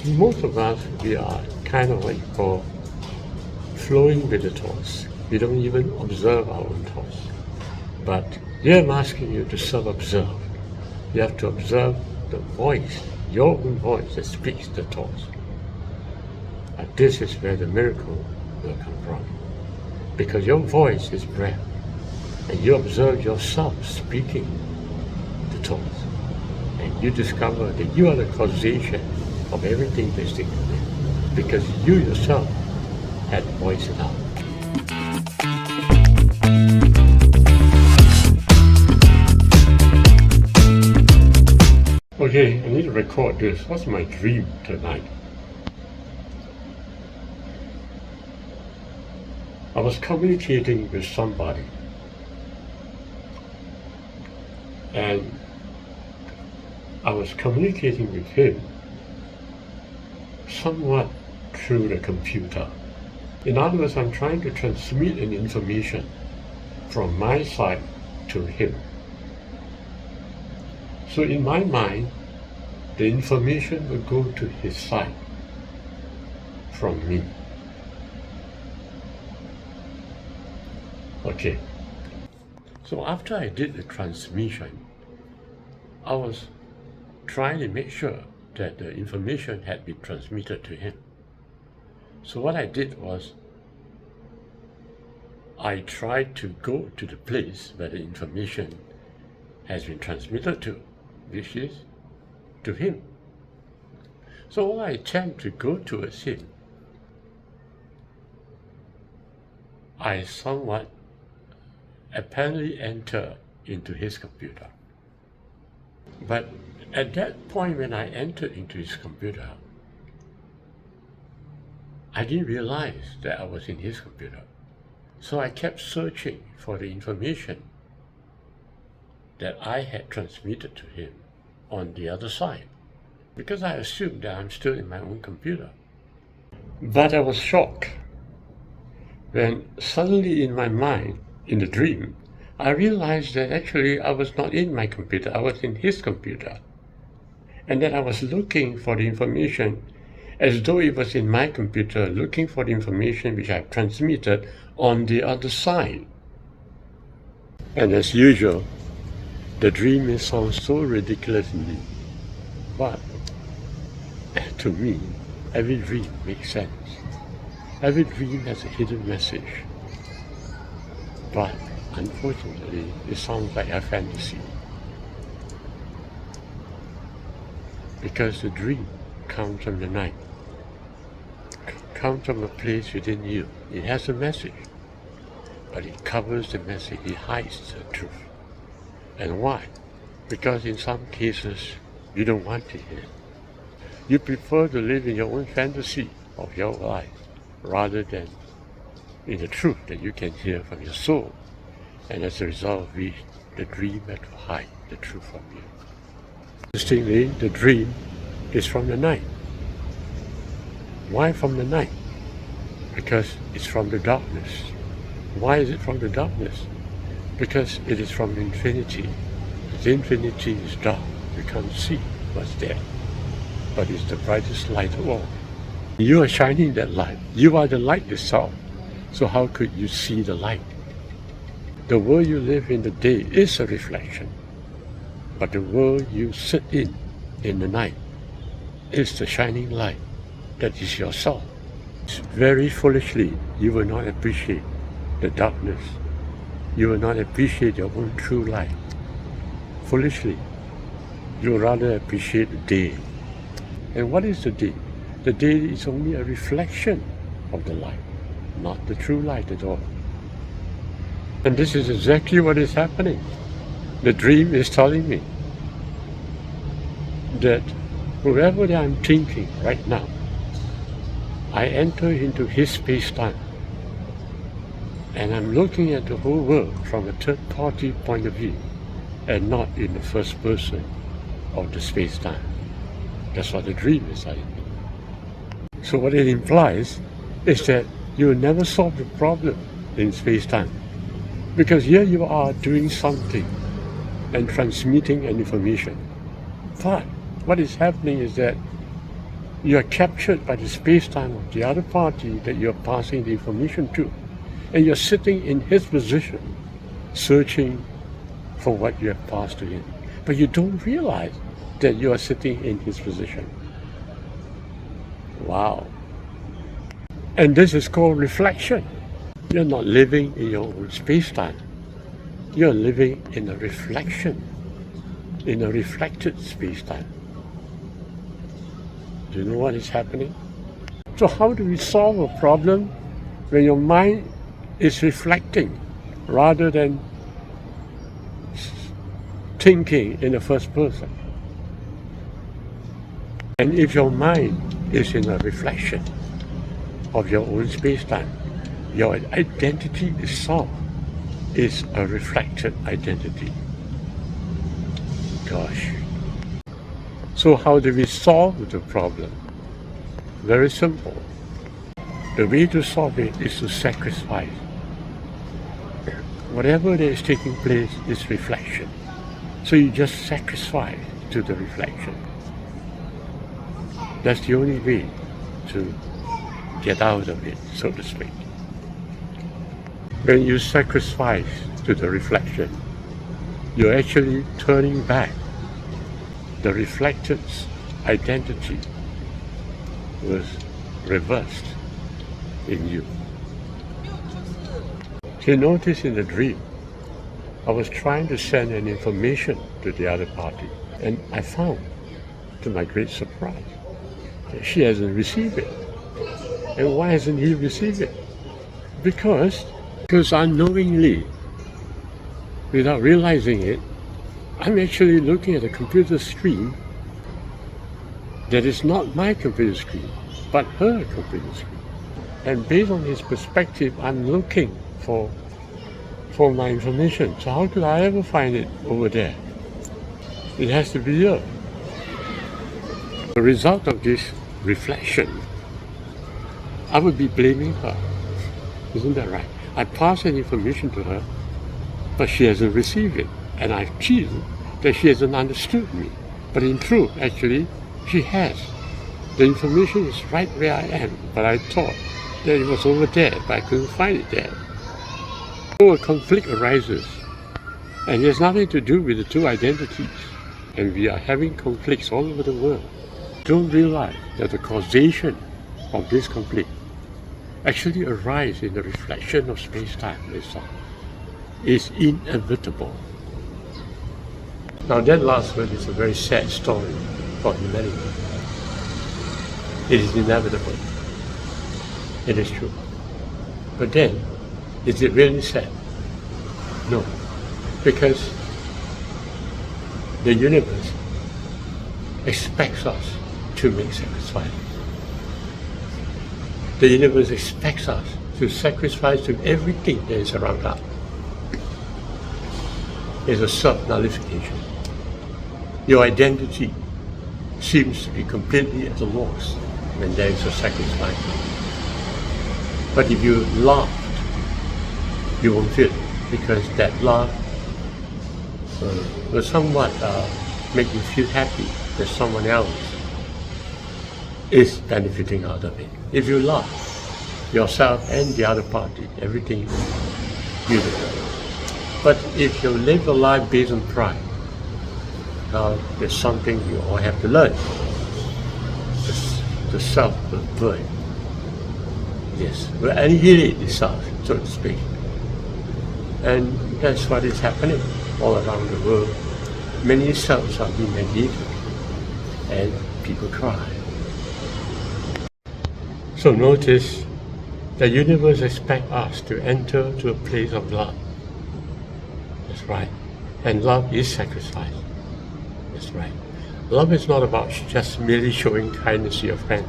Most of us, we are kind of what you call flowing with the thoughts. We don't even observe our own thoughts. But here I'm asking you to self-observe. You have to observe the voice, your own voice that speaks the thoughts. And this is where the miracle will come from. Because your voice is breath. And you observe yourself speaking the thoughts. And you discover that you are the causation of everything that's taken place. Because you yourself had voiced it out. Okay, I need to record this. What's my dream tonight? I was communicating with somebody, and I was communicating with him somewhat through the computer. In other words, I'm trying to transmit an information from my side to him. So in my mind, the information will go to his side from me. Okay. So after I did the transmission, I was trying to make sure that the information had been transmitted to him. So what I did was, I tried to go to the place where the information has been transmitted to, which is to him. So when I attempt to go towards him, I somewhat apparently enter into his computer. But at that point when I entered into his computer, I didn't realize that I was in his computer. So I kept searching for the information that I had transmitted to him on the other side, because I assumed that I'm still in my own computer. But I was shocked when suddenly in my mind, in the dream, I realized that actually I was not in my computer, I was in his computer. And that I was looking for the information as though it was in my computer, looking for the information which I have transmitted on the other side. And as usual, the dream may sound so ridiculous indeed, but to me, every dream makes sense. Every dream has a hidden message. But unfortunately, it sounds like a fantasy. Because the dream comes from the night, comes from a place within you. It has a message, but it covers the message, it hides the truth. And why? Because in some cases, you don't want to hear it. You prefer to live in your own fantasy of your life, rather than in the truth that you can hear from your soul. And as a result, the dream had to hide the truth from you. Interestingly, the dream is from the night. Why from the night? Because it's from the darkness. Why is it from the darkness? Because it is from infinity. The infinity is dark. You can't see what's there. But it's the brightest light of all. You are shining that light. You are the light yourself. So how could you see the light? The world you live in the day is a reflection. But the world you sit in the night, is the shining light that is yourself. Very foolishly, you will not appreciate the darkness. You will not appreciate your own true light. Foolishly, you will rather appreciate the day. And what is the day? The day is only a reflection of the light, not the true light at all. And this is exactly what is happening. The dream is telling me that whoever that I'm thinking right now, I enter into his space-time, and I'm looking at the whole world from a third-party point of view, and not in the first person of the space-time. That's what the dream is telling me. So what it implies is that you will never solve the problem in space-time, because here you are doing something and transmitting an information. But what is happening is that You are captured by the space-time of the other party that you're passing the information to. And you're sitting in his position, searching for what you have passed to him. But you don't realize that you are sitting in his position. Wow. And this is called reflection. You're not living in your own space-time. You're living in a reflection, in a reflected space-time. Do you know what is happening? So how do we solve a problem when your mind is reflecting rather than thinking in the first person? And if your mind is in a reflection of your own space-time, your identity itself is a reflected identity. Gosh. So how do we solve the problem? Very simple. The way to solve it is to sacrifice. Whatever that is taking place is reflection. So you just sacrifice to the reflection. That's the only way to get out of it, so to speak. When you sacrifice to the reflection, you're actually turning back the reflected identity was reversed in you. You notice in the dream, I was trying to send an information to the other party, and I found, to my great surprise, that she hasn't received it. And why hasn't he received it? Because unknowingly, without realizing it, I'm actually looking at a computer screen that is not my computer screen, but her computer screen. And based on his perspective, I'm looking for my information. So how could I ever find it over there? It has to be here. The result of this reflection, I would be blaming her. Isn't that right? I passed an information to her, but she hasn't received it. And I feel that she hasn't understood me. But in truth, actually, she has. The information is right where I am, but I thought that it was over there, but I couldn't find it there. So a conflict arises, and it has nothing to do with the two identities. And we are having conflicts all over the world. Don't realize that the causation of this conflict actually arises in the reflection of space-time itself. It's inevitable. Now that last word is a very sad story for humanity. It is inevitable. It is true. But then, is it really sad? No. Because the universe expects us to make sacrifices. The universe expects us to sacrifice to everything that is around us. It's a self-nullification. Your identity seems to be completely at a loss when there is a sacrifice. But if you laughed, you won't feel it, because that laugh will somewhat make you feel happy that someone else is benefiting out of it. If you laugh, yourself and the other party, everything is beautiful. But if you live a life based on pride, there's something you all have to learn. The self will burn. Yes, will annihilate itself, so to speak. And that's what is happening all around the world. Many selves are being annihilated, and people cry. So notice, the universe expects us to enter to a place of love. That's right. And love is sacrifice. That's right. Love is not about just merely showing kindness to your friend.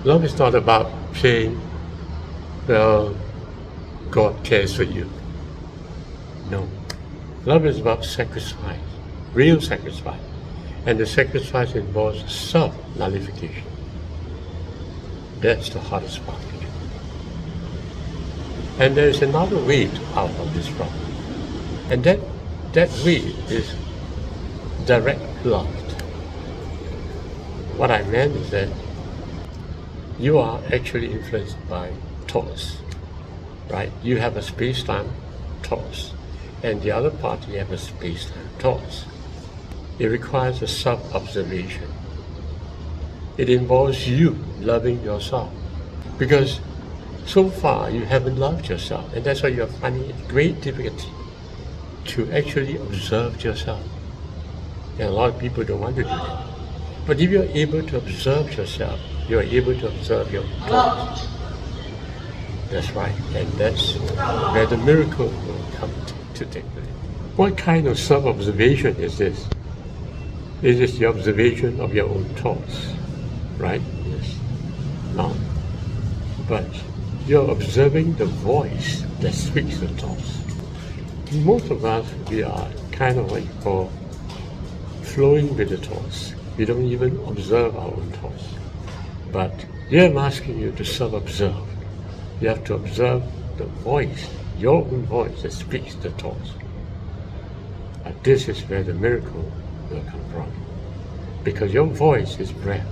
Love is not about saying, well, God cares for you. No. Love is about sacrifice, real sacrifice. And the sacrifice involves self-nullification. That's the hardest part to do. And there is another way out of this problem. And that way is direct love. What I meant is that you are actually influenced by thoughts, right? You have a space-time thoughts, and the other party have a space-time thoughts. It requires a self-observation. It involves you loving yourself, because so far you haven't loved yourself, and that's why you're finding it great difficulty to actually observe yourself. And a lot of people don't want to do that. But if you're able to observe yourself, you're able to observe your thoughts. That's right, and that's where the miracle will come to take place. What kind of self-observation is this? Is this the observation of your own thoughts, right? Yes. No. But you're observing the voice that speaks the thoughts. Most of us, we are kind of what you call flowing with the thoughts. We don't even observe our own thoughts. But here I'm asking you to self-observe. You have to observe the voice, your own voice that speaks the thoughts. And this is where the miracle will come from. Because your voice is breath.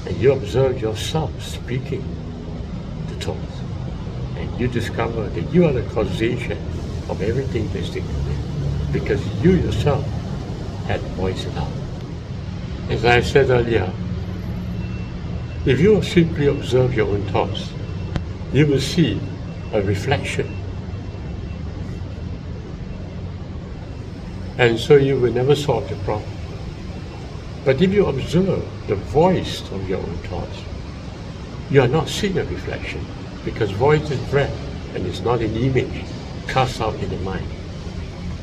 And you observe yourself speaking the thoughts. And you discover that you are the causation of everything that's taking place. Because you yourself had voiced it out. As I said earlier, if you simply observe your own thoughts, you will see a reflection. And so you will never solve the problem. But if you observe the voice of your own thoughts, you are not seeing a reflection, because voice is breath and it's not an image cast out in the mind.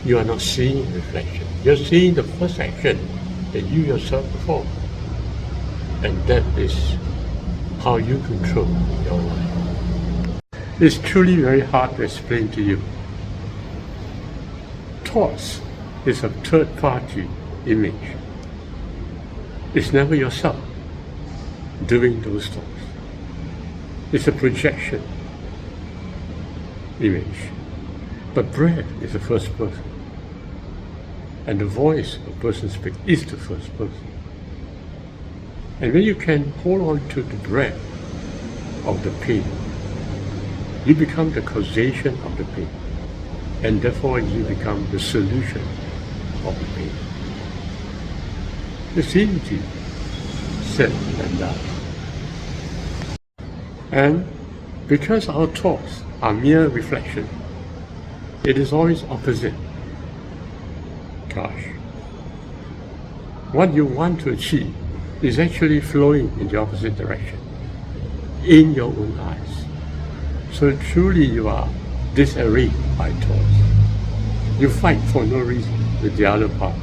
You are not seeing reflection. You're seeing the first action that you yourself perform. And that is how you control your life. It's truly very hard to explain to you. Thoughts is a third-party image. It's never yourself doing those thoughts. It's a projection image. But breath is the first person. And the voice a person speaks is the first person. And when you can hold on to the breath of the pain, you become the causation of the pain. And therefore you become the solution of the pain. It's easy said and done. And because our thoughts are mere reflection, it is always opposite. Gosh. What you want to achieve is actually flowing in the opposite direction, in your own eyes. So truly you are disarrayed by thoughts. You fight for no reason with the other party.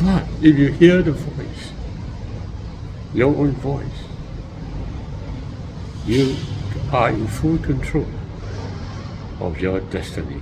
But if you hear the voice, your own voice, you are in full control of your destiny.